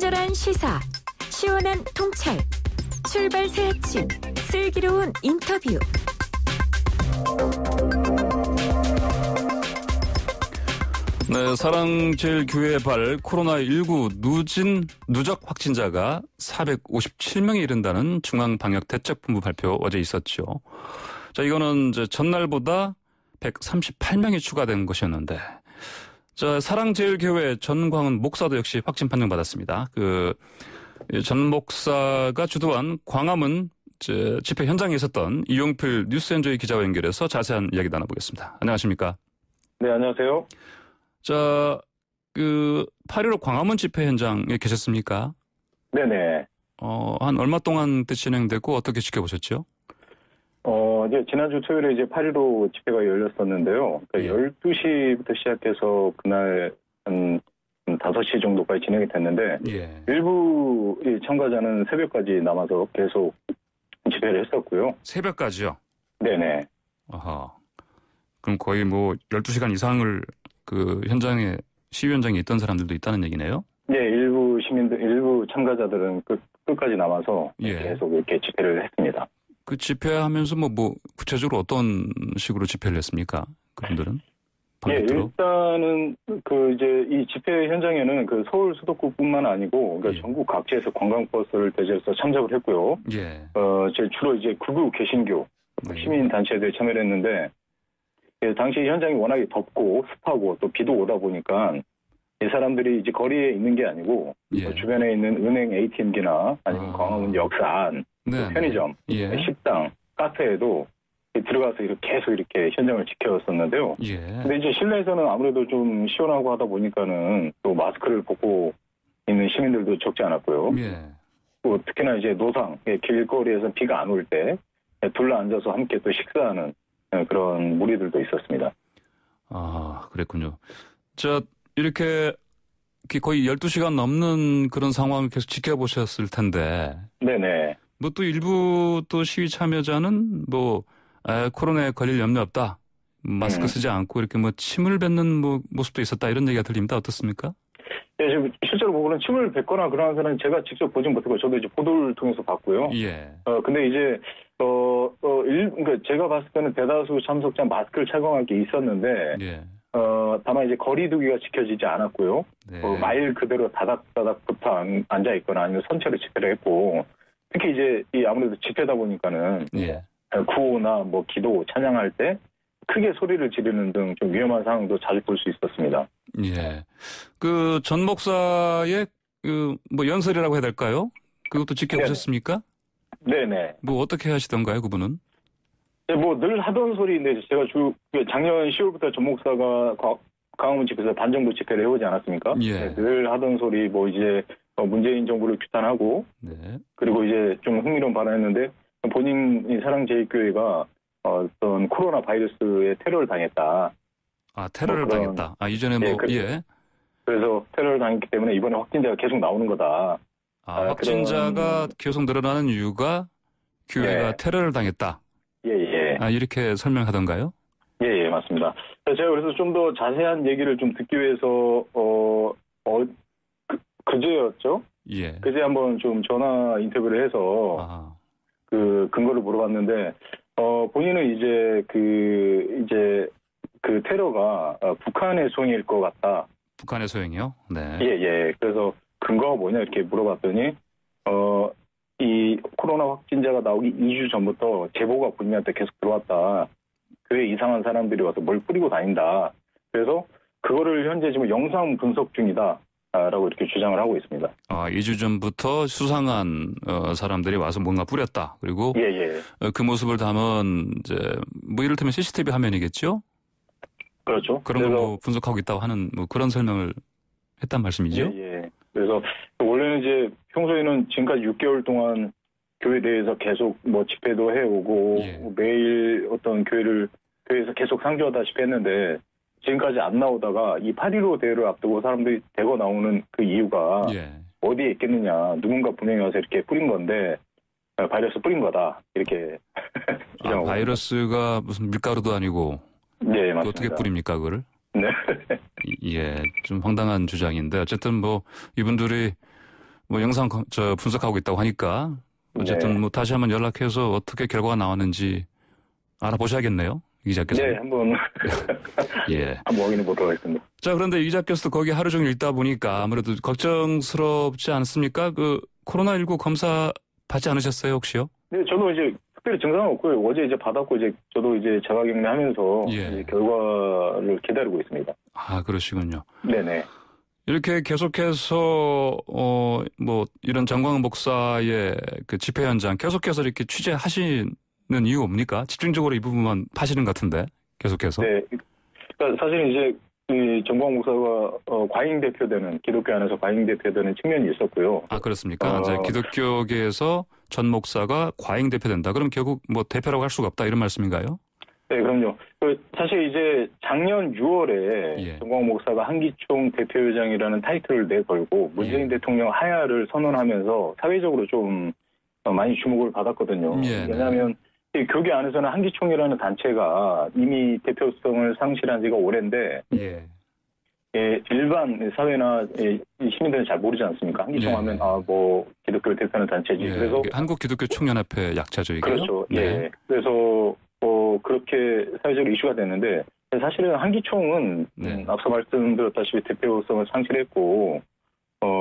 친절한 시사, 시원한 통찰, 출발 새 아침, 슬기로운 인터뷰. 네, 사랑제일교회 발 코로나19 누적 확진자가 457명에 이른다는 중앙방역대책본부 발표 어제 있었죠. 자, 이거는 이제 전날보다 138명이 추가된 것이었는데, 자, 사랑제일교회 전광훈 목사도 역시 확진 판정받았습니다. 전 목사가 주도한 광화문 집회 현장에 있었던 이용필 뉴스엔조이 기자와 연결해서 자세한 이야기 나눠보겠습니다. 안녕하십니까? 네, 안녕하세요. 자, 8.15 광화문 집회 현장에 계셨습니까? 네네. 한 얼마 동안 진행되고 어떻게 지켜보셨죠? 이제 지난주 토요일에 이제 8.15 집회가 열렸었는데요. 그러니까 12시부터 시작해서 그날 한 5시 정도까지 진행이 됐는데, 일부 참가자는 새벽까지 남아서 계속 집회를 했었고요. 새벽까지요? 네네. 아하. 그럼 거의 12시간 이상을 시위 현장에 있던 사람들도 있다는 얘기네요? 네, 일부 참가자들은 끝까지 남아서 계속 이렇게 집회를 했습니다. 그 집회하면서 구체적으로 어떤 식으로 집회를 했습니까? 그분들은? 예, 일단은 이 집회 현장에는 서울 수도권뿐만 아니고 전국 각지에서 관광버스를 대절해서 참석을 했고요. 주로 이제 극우 개신교 시민 단체들이 참여를 했는데, 당시 현장이 워낙에 덥고 습하고 또 비도 오다 보니까 이 사람들이 이제 거리에 있는 게 아니고 주변에 있는 은행 ATM기나 아니면 광화문 역사 안, 편의점, 식당, 카페에도 들어가서 계속 이렇게 현장을 지켜왔었는데요. 근데 이제 실내에서는 아무래도 좀 시원하고 하다 보니까는 또 마스크를 벗고 있는 시민들도 적지 않았고요. 또 특히나 이제 노상, 길거리에서 비가 안 올 때 둘러 앉아서 함께 또 식사하는 그런 무리들도 있었습니다. 아, 그랬군요. 이렇게 거의 12시간 넘는 그런 상황을 계속 지켜보셨을 텐데. 네네. 또 일부 또 시위 참여자는 코로나에 걸릴 염려 없다. 마스크 쓰지 않고 이렇게 침을 뱉는 모습도 있었다. 이런 얘기가 들립니다. 어떻습니까? 네, 지금 실제로 보고는 침을 뱉거나 그런 사람은 제가 직접 보진 못했고, 저도 이제 보도를 통해서 봤고요. 근데 이제, 그러니까 제가 봤을 때는 대다수 참석자 마스크를 착용할 게 있었는데, 다만 이제 거리두기가 지켜지지 않았고요. 말 그대로 다닥다닥 붙어 앉아 있거나 아니면 선체로 집회를 했고, 특히 이제 아무래도 집회다 보니까는 구호나 기도, 찬양할 때 크게 소리를 지르는 등 좀 위험한 상황도 자주 볼 수 있었습니다. 전 목사의 연설이라고 해야 될까요? 그것도 지켜보셨습니까? 네네. 어떻게 하시던가요, 그분은? 네, 늘 하던 소리인데, 제가 작년 10월부터 전 목사가 광화문 집회에서 반 정도 집회를 해오지 않았습니까? 늘 하던 소리, 이제 문재인 정부를 규탄하고, 그리고 이제 좀 흥미로운 발언했는데, 본인이 사랑제일교회가 어떤 코로나 바이러스에 테러를 당했다. 아, 테러를 당했다. 이전에 그래서 테러를 당했기 때문에 이번에 확진자가 계속 나오는 거다. 확진자가 계속 늘어나는 이유가 교회가 테러를 당했다. 이렇게 설명하던가요? 예, 맞습니다. 제가 그래서 좀 더 자세한 얘기를 좀 듣기 위해서, 그제였죠? 그제 한번 좀 전화 인터뷰를 해서, 근거를 물어봤는데, 본인은 이제 테러가 북한의 소행일 것 같다. 북한의 소행이요? 네. 그래서 근거가 뭐냐 이렇게 물어봤더니, 이 코로나 확진자가 나오기 2주 전부터 제보가 본인한테 계속 들어왔다. 교회 이상한 사람들이 와서 뭘 뿌리고 다닌다. 그래서 그거를 현재 지금 영상 분석 중이다. 라고 이렇게 주장을 하고 있습니다. 2주 전부터 수상한 사람들이 와서 뭔가 뿌렸다. 그리고 그 모습을 담은 이를테면 CCTV 화면이겠죠? 그렇죠. 그런 걸 분석하고 있다고 하는 그런 설명을 했단 말씀이죠? 그래서 원래는 이제 평소에는 지금까지 6개월 동안 교회 내에서 계속 집회도 해오고 매일 어떤 교회에서 계속 상주하다시피 했는데, 지금까지 안 나오다가 이 8.15 대회를 앞두고 사람들이 대거 나오는 그 이유가 어디에 있겠느냐. 누군가 분명히 와서 이렇게 뿌린 건데, 바이러스 뿌린 거다. 이렇게. 바이러스가 무슨 밀가루도 아니고. 네, 맞습니다. 어떻게 뿌립니까, 그거를? 네. 좀 황당한 주장인데, 어쨌든 이분들이 뭐 영상 분석하고 있다고 하니까 어쨌든 뭐 다시 한번 연락해서 어떻게 결과가 나왔는지 알아보셔야겠네요. 이 기자께서. 네, 한번 예. 한번 확인해 보도록 하겠습니다. 자, 그런데 이 기자께서도 거기 하루 종일 있다 보니까 아무래도 걱정스럽지 않습니까? 그 코로나19 검사 받지 않으셨어요, 혹시요? 네, 저도 이제 특별히 증상은 없고요. 어제 이제 받았고 이제 저도 이제 자가격리하면서 이제 결과를 기다리고 있습니다. 아, 그러시군요. 네네. 이렇게 계속해서 뭐 이런 정광훈 목사의 그 집회 현장 계속해서 이렇게 취재하시는 이유 뭡니까? 집중적으로 이 부분만 파시는 것 같은데 계속해서. 네. 그러니까 사실 이제 이 정광훈 목사가 과잉 대표되는 기독교 안에서 과잉 대표되는 측면이 있었고요. 아, 그렇습니까? 이제 기독교계에서 전 목사가 과잉 대표된다. 그럼 결국 뭐 대표라고 할 수가 없다 이런 말씀인가요? 네, 그럼요. 사실 이제 작년 6월에 정광훈 목사가 한기총 대표회장이라는 타이틀을 내걸고 문재인 대통령 하야를 선언하면서 사회적으로 좀 많이 주목을 받았거든요. 왜냐하면 교계 안에서는 한기총이라는 단체가 이미 대표성을 상실한 지가 오랜데 일반 사회나 시민들은 잘 모르지 않습니까? 한기총 하면 뭐 기독교를 대표하는 단체지. 그래서 한국 기독교 총연합회 약자죠, 이게. 그렇죠. 예. 그래서 그렇게 사회적으로 이슈가 됐는데 사실은 한기총은 앞서 말씀드렸다시피 대표성을 상실했고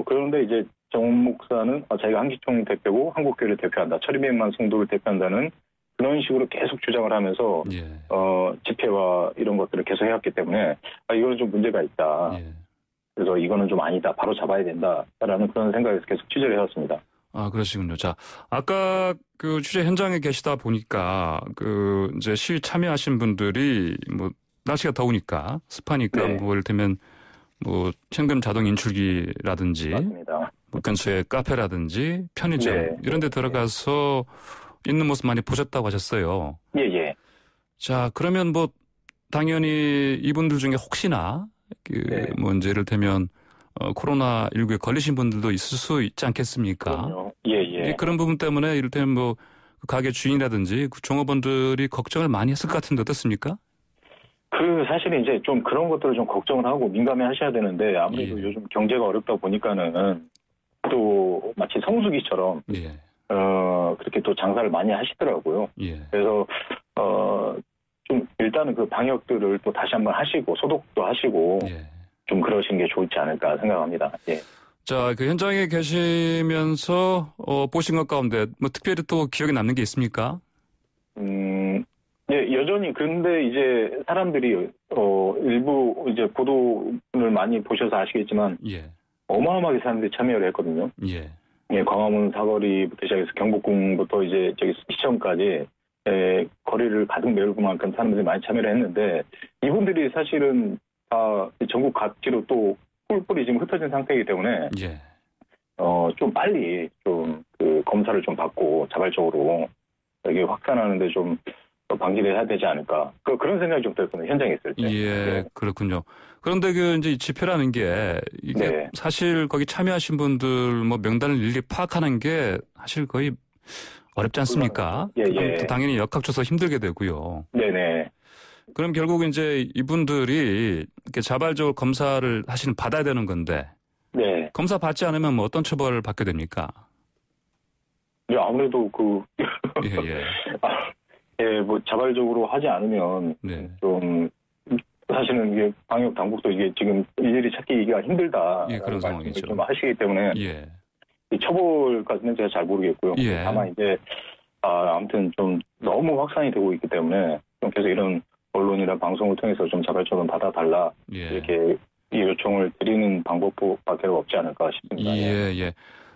그런데 이제 정 목사는 자기가 한기총 대표고 한국교회를 대표한다. 1200만 성도를 대표한다는 그런 식으로 계속 주장을 하면서 집회와 이런 것들을 계속 해왔기 때문에 이거는 좀 문제가 있다. 그래서 이거는 좀 아니다. 바로 잡아야 된다라는 그런 생각에서 계속 취재를 해왔습니다. 아, 그러시군요. 자, 아까 그 취재 현장에 계시다 보니까 그 이제 시위 참여하신 분들이 뭐 날씨가 더우니까 습하니까 뭐 이를테면 뭐 현금 자동 인출기라든지 맞습니다. 뭐 근처에 카페라든지 편의점 이런 데 들어가서 있는 모습 많이 보셨다고 하셨어요. 예. 자, 그러면 뭐 당연히 이분들 중에 혹시나 뭐 이제 이를테면 코로나19에 걸리신 분들도 있을 수 있지 않겠습니까? 그럼요. 예. 그런 부분 때문에 이를테면 뭐 가게 주인이라든지 종업원들이 걱정을 많이 했을 것 같은데 어떻습니까? 사실은 이제 좀 그런 것들을 좀 걱정을 하고 민감해 하셔야 되는데 아무래도 요즘 경제가 어렵다 보니까는 또 마치 성수기처럼 그렇게 또 장사를 많이 하시더라고요. 그래서 좀 일단은 그 방역들을 또 다시 한번 하시고 소독도 하시고 좀 그러시는 게 좋지 않을까 생각합니다. 자, 그 현장에 계시면서 보신 것 가운데 뭐 특별히 또 기억에 남는 게 있습니까? 여전히 근데 이제 사람들이 일부 이제 보도를 많이 보셔서 아시겠지만 어마어마하게 사람들이 참여를 했거든요. 광화문 사거리부터 시작해서 경복궁부터 이제 저기 시청까지 거리를 가득 메울 만큼 사람들이 많이 참여를 했는데 이분들이 사실은 다 전국 각지로 또 뿔뿔이 지금 흩어진 상태이기 때문에 좀 빨리 좀 그 검사를 좀 받고 자발적으로 여기 확산하는데 좀 방지를 해야 되지 않을까 그런 생각이 좀 들었거든요. 현장에 있을 때. 그렇군요. 그런데 그 이제 집회라는 게 이게 사실 거기 참여하신 분들 뭐 명단을 일일이 파악하는 게 사실 거의 어렵지 않습니까? 당연히 역학조사 힘들게 되고요. 네네. 그럼 결국 이제 이분들이 이렇게 자발적으로 검사를 받아야 되는 건데. 검사 받지 않으면 뭐 어떤 처벌을 받게 됩니까? 아무래도 뭐 자발적으로 하지 않으면 좀 사실은 이게 방역 당국도 이게 지금 일일이 찾기가 힘들다. 그런 상황이죠. 좀 하시기 때문에 이 처벌까지는 제가 잘 모르겠고요. 다만 이제 아무튼 좀 너무 확산이 되고 있기 때문에 좀 계속 이런 언론이나 방송을 통해서 좀 자발적으로 받아달라 이렇게 이 요청을 드리는 방법밖에 없지 않을까 싶습니다.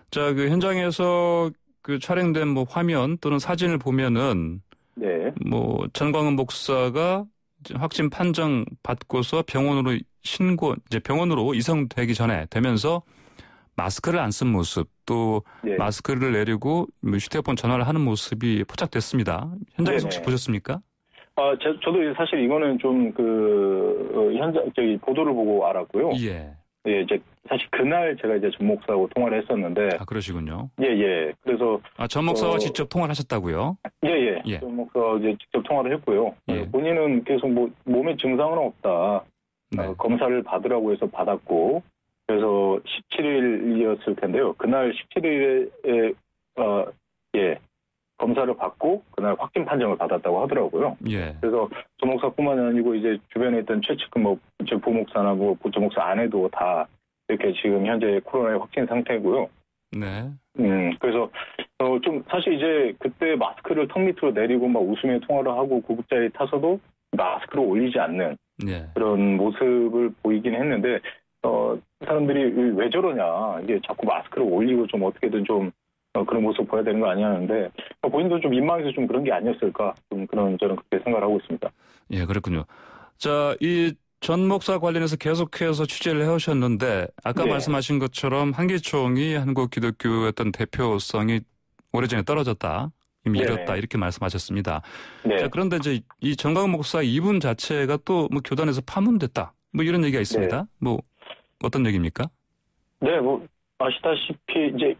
자, 그 현장에서 그 촬영된 뭐 화면 또는 사진을 보면은 뭐 전광훈 목사가 확진 판정 받고서 병원으로 이제 병원으로 이송되기 전에 되면서 마스크를 안 쓴 모습 또 마스크를 내리고 휴대폰 전화를 하는 모습이 포착됐습니다. 현장에서 혹시 보셨습니까? 저도 사실 이거는 좀 현장 보도를 보고 알았고요. 이제 사실 그날 제가 이제 전 목사하고 통화를 했었는데. 그러시군요. 그래서 전 목사와 직접 통화를 하셨다고요? 전 목사와 이제 직접 통화를 했고요. 본인은 계속 뭐 몸에 증상은 없다. 검사를 받으라고 해서 받았고 그래서 17일이었을 텐데요. 그날 17일에 검사를 받고 그날 확진 판정을 받았다고 하더라고요. 예. 그래서 조 목사뿐만 아니고 이제 주변에 있던 최측근 보 목사나 조 목사 아내도 다 이렇게 지금 현재 코로나에 확진 상태고요. 네. 그래서 좀 사실 이제 그때 마스크를 턱 밑으로 내리고 막 웃으며 통화를 하고 구급자에 타서도 마스크를 올리지 않는 그런 모습을 보이긴 했는데 사람들이 왜 저러냐 이게 자꾸 마스크를 올리고 좀 어떻게든 좀 그런 모습 보여야 되는 거 아니냐는데 본인도 좀 민망해서 좀 그런 게 아니었을까 좀 그런 저는 그렇게 생각을 하고 있습니다. 예, 그렇군요. 자, 이 전 목사 관련해서 계속해서 취재를 해오셨는데 아까 말씀하신 것처럼 한기총이 한국 기독교의 어떤 대표성이 오래전에 떨어졌다. 이미 잃었다 이렇게 말씀하셨습니다. 네. 자, 그런데 이제 이 정강 목사 이분 자체가 또 뭐 교단에서 파문됐다. 뭐 이런 얘기가 있습니다. 네. 뭐 어떤 얘기입니까? 네, 뭐 아시다시피 이제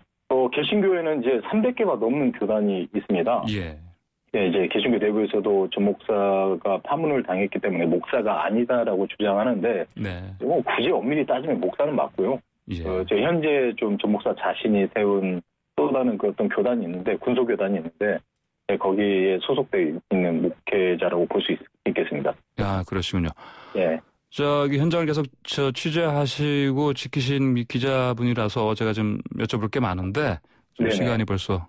개신교에는 이제 300개가 넘는 교단이 있습니다. 예. 네, 이제 개신교 내부에서도 전 목사가 파문을 당했기 때문에 목사가 아니다라고 주장하는데 굳이 엄밀히 따지면 목사는 맞고요. 예. 현재 좀 전 목사 자신이 세운 또 다른 그 어떤 교단이 있는데 군소교단이 있는데 거기에 소속돼 있는 목회자라고 볼 수 있겠습니다. 야, 그러시군요. 예. 저기 현장을 계속 취재하시고 지키신 기자분이라서 제가 좀 여쭤볼 게 많은데 좀 시간이 벌써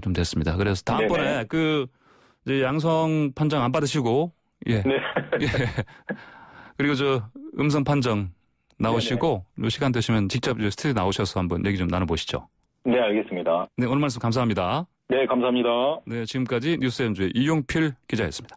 좀 됐습니다. 그래서 다음번에 이제 양성 판정 안 받으시고 예. 그리고 음성 판정 나오시고 시간 되시면 직접 스튜디오 나오셔서 한번 얘기 좀 나눠보시죠. 네, 알겠습니다. 네, 오늘 말씀 감사합니다. 네, 감사합니다. 네, 지금까지 뉴스엔조의 이용필 기자였습니다.